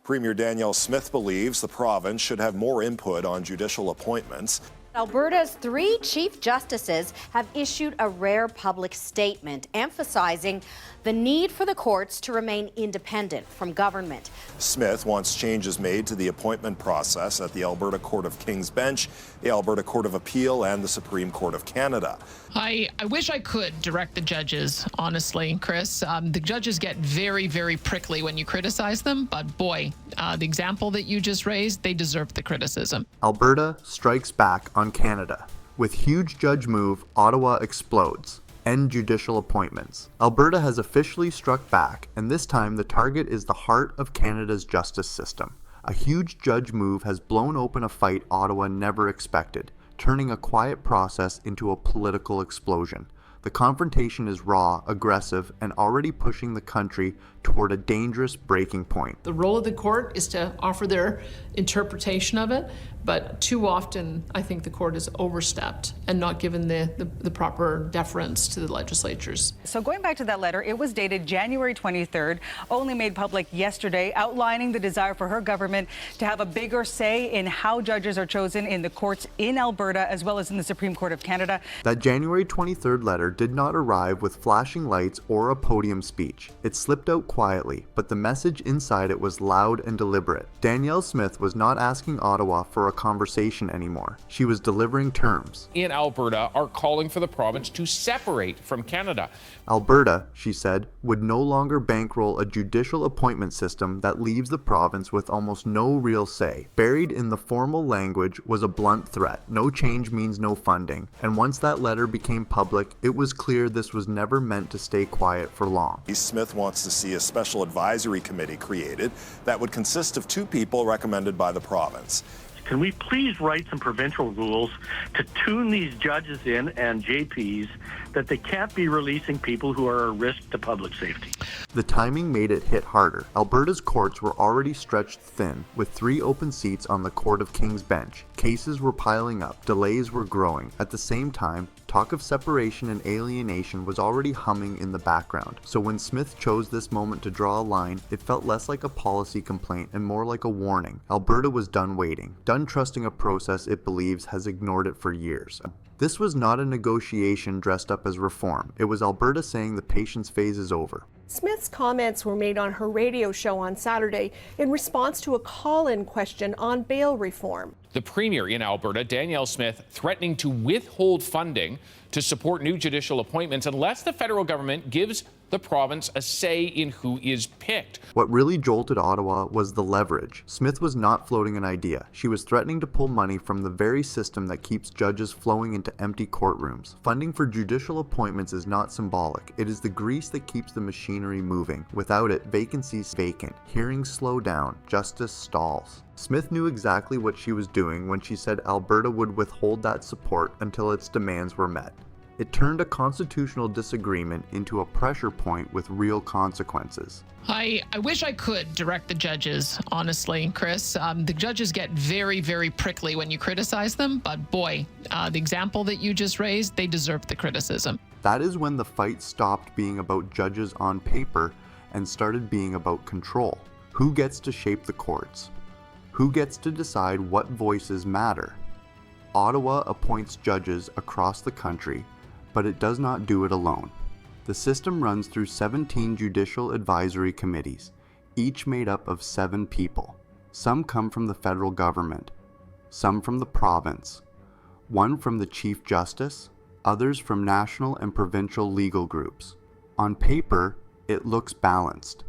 Premier Danielle Smith believes the province should have more input on judicial appointments. Alberta's 3 chief justices have issued a rare public statement emphasizing the need for the courts to remain independent from government. Smith wants changes made to the appointment process at the Alberta Court of King's Bench, the Alberta Court of Appeal, and the Supreme Court of Canada. I wish I could direct the judges, honestly, Chris. The judges get very, very prickly when you criticize them, but boy, the example that you just raised, they deserve the criticism. Alberta strikes back on Canada. With huge judge move, Ottawa explodes. End judicial appointments. Alberta has officially struck back, and this time the target is the heart of Canada's justice system. A huge judge move has blown open a fight Ottawa never expected, turning a quiet process into a political explosion. The confrontation is raw, aggressive, and already pushing the country toward a dangerous breaking point. The role of the court is to offer their interpretation of it, but too often I think the court has overstepped and not given the proper deference to the legislatures. So going back to that letter, it was dated January 23rd, only made public yesterday, outlining the desire for her government to have a bigger say in how judges are chosen in the courts in Alberta as well as in the Supreme Court of Canada. That January 23rd letter did not arrive with flashing lights or a podium speech. It slipped out quietly, but the message inside it was loud and deliberate. Danielle Smith was not asking Ottawa for a conversation anymore. She was delivering terms. In Alberta are calling for the province to separate from Canada. Alberta, she said, would no longer bankroll a judicial appointment system that leaves the province with almost no real say. Buried in the formal language was a blunt threat. No change means no funding. And once that letter became public, it was clear this was never meant to stay quiet for long. Smith wants to see a special advisory committee created that would consist of 2 people recommended by the province. Can we please write some provincial rules to tune these judges in and JPs that they can't be releasing people who are a risk to public safety? The timing made it hit harder. Alberta's courts were already stretched thin, with 3 open seats on the Court of King's Bench. Cases were piling up, delays were growing. At the same time, talk of separation and alienation was already humming in the background. So when Smith chose this moment to draw a line, it felt less like a policy complaint and more like a warning. Alberta was done waiting, done trusting a process it believes has ignored it for years. This was not a negotiation dressed up as reform. It was Alberta saying the patience phase is over. Smith's comments were made on her radio show on Saturday in response to a call-in question on bail reform. The Premier in Alberta, Danielle Smith, threatening to withhold funding to support new judicial appointments unless the federal government gives the province a say in who is picked. What really jolted Ottawa was the leverage. Smith was not floating an idea. She was threatening to pull money from the very system that keeps judges flowing into empty courtrooms. Funding for judicial appointments is not symbolic. It is the grease that keeps the machinery moving. Without it, vacancies vacant, hearings slow down, justice stalls. Smith knew exactly what she was doing when she said Alberta would withhold that support until its demands were met. It turned a constitutional disagreement into a pressure point with real consequences. I wish I could direct the judges, honestly, Chris. The judges get very, very prickly when you criticize them, but boy, the example that you just raised, they deserve the criticism. That is when the fight stopped being about judges on paper and started being about control. Who gets to shape the courts? Who gets to decide what voices matter? Ottawa appoints judges across the country, but it does not do it alone. The system runs through 17 judicial advisory committees, each made up of 7 people. Some come from the federal government, some from the province, one from the Chief Justice, others from national and provincial legal groups. On paper, it looks balanced.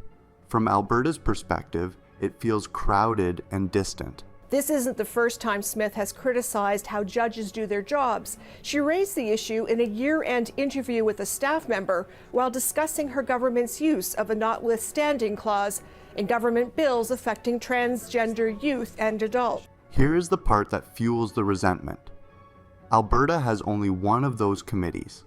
From Alberta's perspective, it feels crowded and distant. This isn't the first time Smith has criticized how judges do their jobs. She raised the issue in a year-end interview with a staff member while discussing her government's use of a notwithstanding clause in government bills affecting transgender youth and adults. Here is the part that fuels the resentment. Alberta has only one of those committees.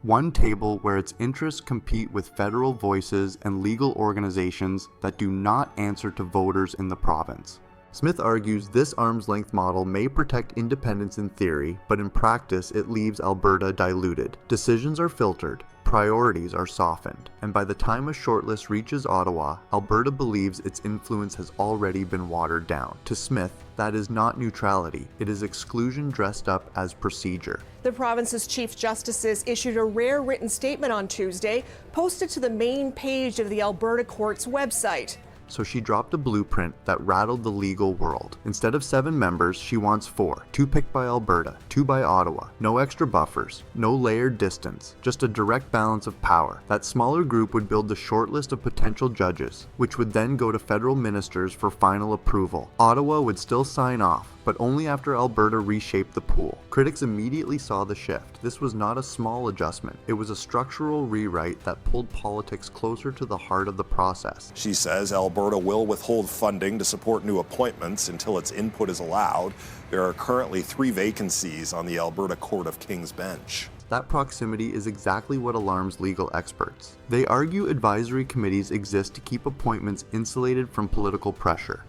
One table where its interests compete with federal voices and legal organizations that do not answer to voters in the province. Smith argues this arm's-length model may protect independence in theory, but in practice it leaves Alberta diluted. Decisions are filtered, priorities are softened, and by the time a shortlist reaches Ottawa, Alberta believes its influence has already been watered down. To Smith, that is not neutrality, it is exclusion dressed up as procedure. The province's chief justices issued a rare written statement on Tuesday, posted to the main page of the Alberta Court's website. So she dropped a blueprint that rattled the legal world. Instead of 7 members, she wants 4. 2 picked by Alberta, 2 by Ottawa. No extra buffers, no layered distance, just a direct balance of power. That smaller group would build the short list of potential judges, which would then go to federal ministers for final approval. Ottawa would still sign off, but only after Alberta reshaped the pool. Critics immediately saw the shift. This was not a small adjustment. It was a structural rewrite that pulled politics closer to the heart of the process. She says Alberta will withhold funding to support new appointments until its input is allowed. There are currently 3 vacancies on the Alberta Court of King's Bench. That proximity is exactly what alarms legal experts. They argue advisory committees exist to keep appointments insulated from political pressure.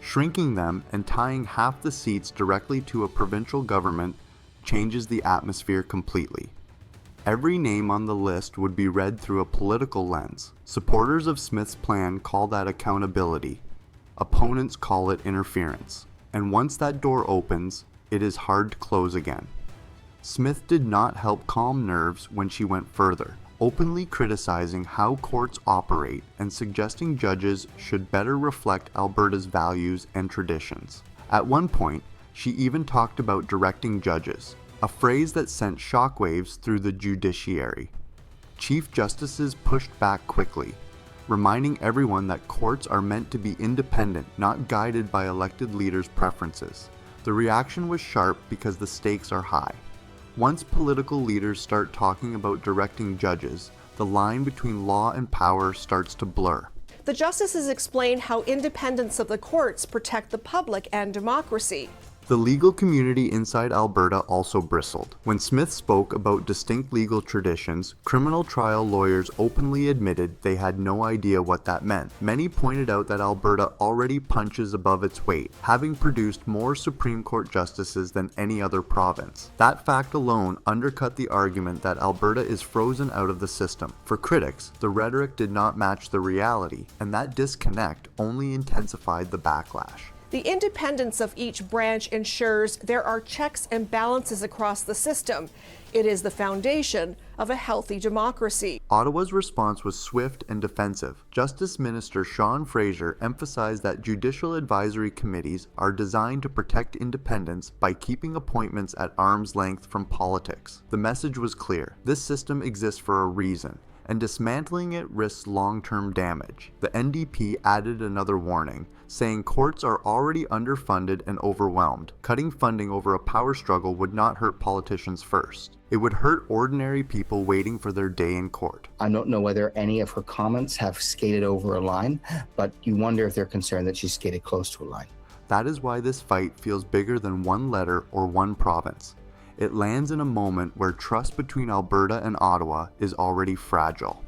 Shrinking them and tying half the seats directly to a provincial government changes the atmosphere completely. Every name on the list would be read through a political lens. Supporters of Smith's plan call that accountability. Opponents call it interference. And once that door opens, it is hard to close again. Smith did not help calm nerves when she went further, openly criticizing how courts operate and suggesting judges should better reflect Alberta's values and traditions. At one point, she even talked about directing judges, a phrase that sent shockwaves through the judiciary. Chief justices pushed back quickly, reminding everyone that courts are meant to be independent, not guided by elected leaders' preferences. The reaction was sharp because the stakes are high. Once political leaders start talking about directing judges, the line between law and power starts to blur. The justices explained how independence of the courts protect the public and democracy. The legal community inside Alberta also bristled. When Smith spoke about distinct legal traditions, criminal trial lawyers openly admitted they had no idea what that meant. Many pointed out that Alberta already punches above its weight, having produced more Supreme Court justices than any other province. That fact alone undercut the argument that Alberta is frozen out of the system. For critics, the rhetoric did not match the reality, and that disconnect only intensified the backlash. The independence of each branch ensures there are checks and balances across the system. It is the foundation of a healthy democracy. Ottawa's response was swift and defensive. Justice Minister Sean Fraser emphasized that judicial advisory committees are designed to protect independence by keeping appointments at arm's length from politics. The message was clear. This system exists for a reason, and dismantling it risks long-term damage. The NDP added another warning, saying courts are already underfunded and overwhelmed. Cutting funding over a power struggle would not hurt politicians first. It would hurt ordinary people waiting for their day in court. I don't know whether any of her comments have skated over a line, but you wonder if they're concerned that she skated close to a line. That is why this fight feels bigger than one letter or one province. It lands in a moment where trust between Alberta and Ottawa is already fragile.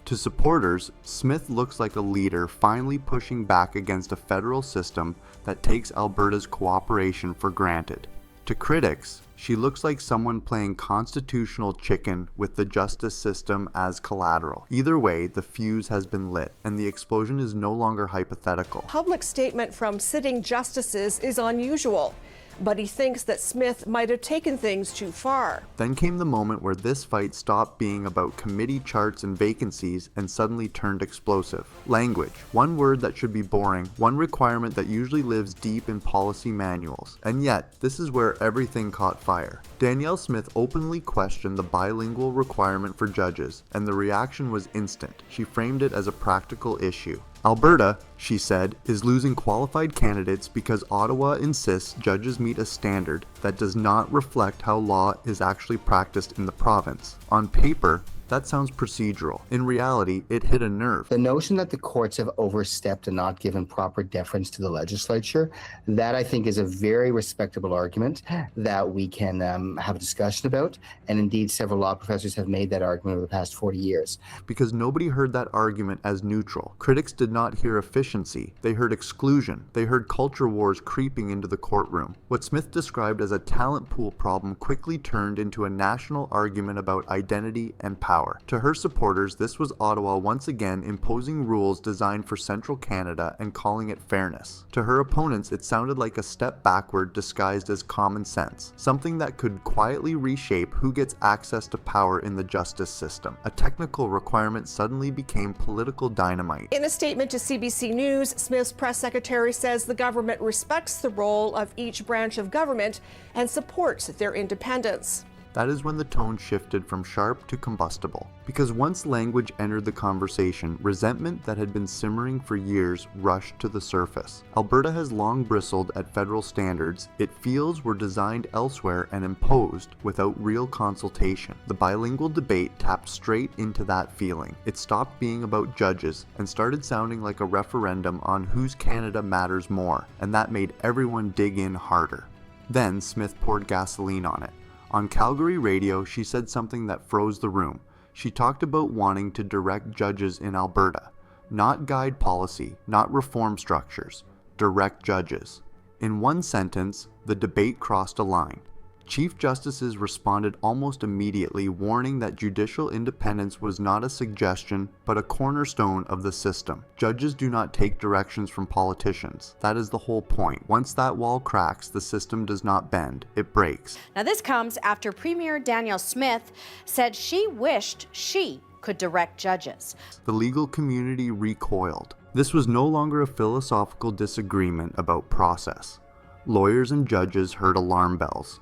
To supporters, Smith looks like a leader finally pushing back against a federal system that takes Alberta's cooperation for granted. To critics, she looks like someone playing constitutional chicken with the justice system as collateral. Either way, the fuse has been lit, and the explosion is no longer hypothetical. Public statement from sitting justices is unusual, but he thinks that Smith might have taken things too far. Then came the moment where this fight stopped being about committee charts and vacancies and suddenly turned explosive. Language, one word that should be boring, one requirement that usually lives deep in policy manuals. And yet, this is where everything caught fire. Danielle Smith openly questioned the bilingual requirement for judges, and the reaction was instant. She framed it as a practical issue. Alberta, she said, is losing qualified candidates because Ottawa insists judges meet a standard that does not reflect how law is actually practiced in the province. On paper, that sounds procedural. In reality, it hit a nerve. The notion that the courts have overstepped and not given proper deference to the legislature, that I think is a very respectable argument that we can have a discussion about. And indeed, several law professors have made that argument over the past 40 years. Because nobody heard that argument as neutral. Critics did not hear efficiency. They heard exclusion. They heard culture wars creeping into the courtroom. What Smith described as a talent pool problem quickly turned into a national argument about identity and power. power. To her supporters, this was Ottawa once again imposing rules designed for central Canada and calling it fairness. To her opponents, it sounded like a step backward disguised as common sense, something that could quietly reshape who gets access to power in the justice system. A technical requirement suddenly became political dynamite. In a statement to CBC News, Smith's press secretary says the government respects the role of each branch of government and supports their independence. That is when the tone shifted from sharp to combustible. Because once language entered the conversation, resentment that had been simmering for years rushed to the surface. Alberta has long bristled at federal standards it feels were designed elsewhere and imposed without real consultation. The bilingual debate tapped straight into that feeling. It stopped being about judges and started sounding like a referendum on whose Canada matters more, and that made everyone dig in harder. Then Smith poured gasoline on it. On Calgary radio, she said something that froze the room. She talked about wanting to direct judges in Alberta. Not guide policy, not reform structures. Direct judges. In one sentence, the debate crossed a line. Chief Justices responded almost immediately, warning that judicial independence was not a suggestion, but a cornerstone of the system. Judges do not take directions from politicians. That is the whole point. Once that wall cracks, the system does not bend, it breaks. Now, this comes after Premier Danielle Smith said she wished she could direct judges. The legal community recoiled. This was no longer a philosophical disagreement about process. Lawyers and judges heard alarm bells.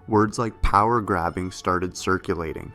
Words like power grabbing started circulating.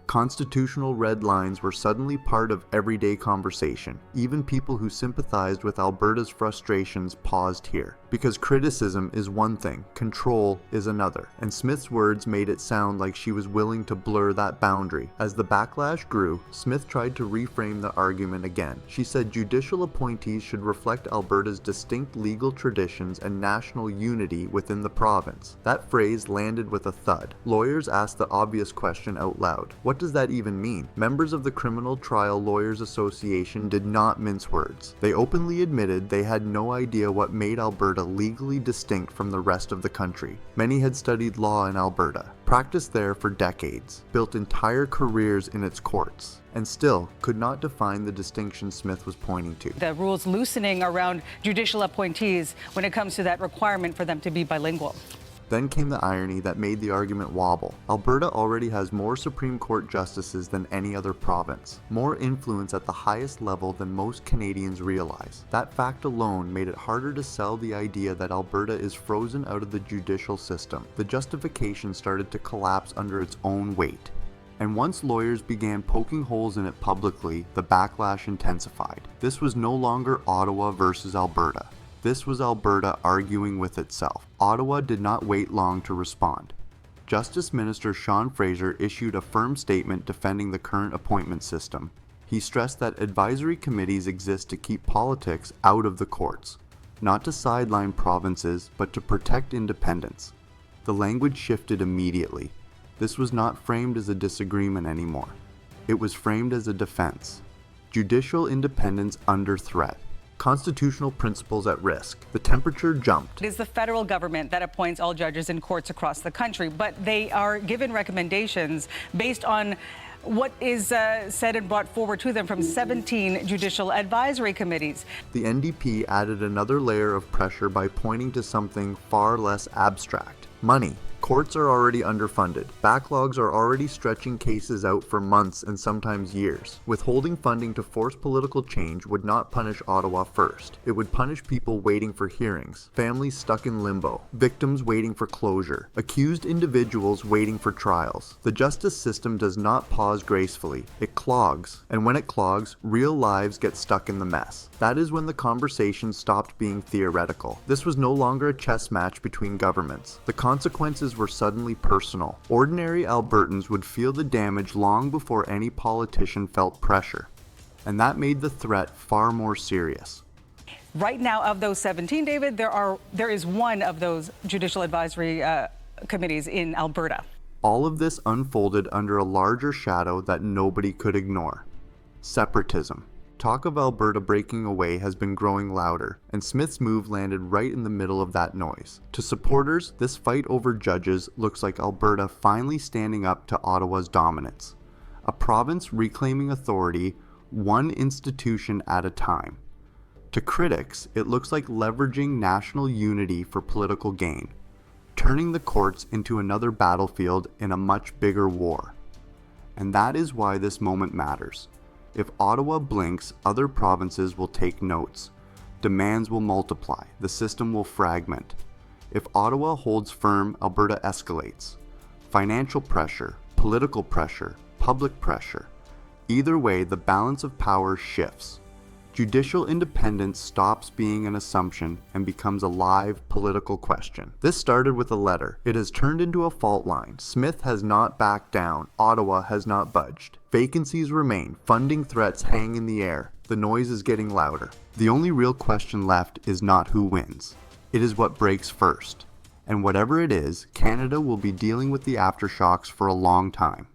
Constitutional red lines were suddenly part of everyday conversation. Even people who sympathized with Alberta's frustrations paused here. Because criticism is one thing, control is another. And Smith's words made it sound like she was willing to blur that boundary. As the backlash grew, Smith tried to reframe the argument again. She said judicial appointees should reflect Alberta's distinct legal traditions and national unity within the province. That phrase landed with a thud. Lawyers asked the obvious question out loud. What does that even mean? Members of the Criminal Trial Lawyers Association did not mince words. They openly admitted they had no idea what made Alberta legally distinct from the rest of the country. Many had studied law in Alberta, practiced there for decades, built entire careers in its courts, and still could not define the distinction Smith was pointing to. The rules loosening around judicial appointees when it comes to that requirement for them to be bilingual. Then came the irony that made the argument wobble. Alberta already has more Supreme Court justices than any other province, more influence at the highest level than most Canadians realize. That fact alone made it harder to sell the idea that Alberta is frozen out of the judicial system. The justification started to collapse under its own weight. And once lawyers began poking holes in it publicly, the backlash intensified. This was no longer Ottawa versus Alberta. This was Alberta arguing with itself. Ottawa did not wait long to respond. Justice Minister Sean Fraser issued a firm statement defending the current appointment system. He stressed that advisory committees exist to keep politics out of the courts, not to sideline provinces, but to protect independence. The language shifted immediately. This was not framed as a disagreement anymore. It was framed as a defense. Judicial independence under threat. Constitutional principles at risk. The temperature jumped. It is the federal government that appoints all judges in courts across the country, but they are given recommendations based on what is said and brought forward to them from 17 judicial advisory committees. The NDP added another layer of pressure by pointing to something far less abstract: money. Courts are already underfunded. Backlogs are already stretching cases out for months and sometimes years. Withholding funding to force political change would not punish Ottawa first. It would punish people waiting for hearings, families stuck in limbo, victims waiting for closure, accused individuals waiting for trials. The justice system does not pause gracefully. It clogs. And when it clogs, real lives get stuck in the mess. That is when the conversation stopped being theoretical. This was no longer a chess match between governments. The consequences were suddenly personal. Ordinary Albertans would feel the damage long before any politician felt pressure. And that made the threat far more serious. Right now, of those 17, David, there is one of those judicial advisory committees in Alberta. All of this unfolded under a larger shadow that nobody could ignore: separatism. Talk of Alberta breaking away has been growing louder, and Smith's move landed right in the middle of that noise. To supporters, this fight over judges looks like Alberta finally standing up to Ottawa's dominance. a province reclaiming authority one institution at a time. To critics, it looks like leveraging national unity for political gain, turning the courts into another battlefield in a much bigger war. And that is why this moment matters. If Ottawa blinks, other provinces will take notes. Demands will multiply, the system will fragment. If Ottawa holds firm, Alberta escalates. Financial pressure, political pressure, public pressure. Either way, the balance of power shifts. Judicial independence stops being an assumption and becomes a live political question. This started with a letter. It has turned into a fault line. Smith has not backed down. Ottawa has not budged. Vacancies remain. Funding threats hang in the air. The noise is getting louder. The only real question left is not who wins. It is what breaks first. And whatever it is, Canada will be dealing with the aftershocks for a long time.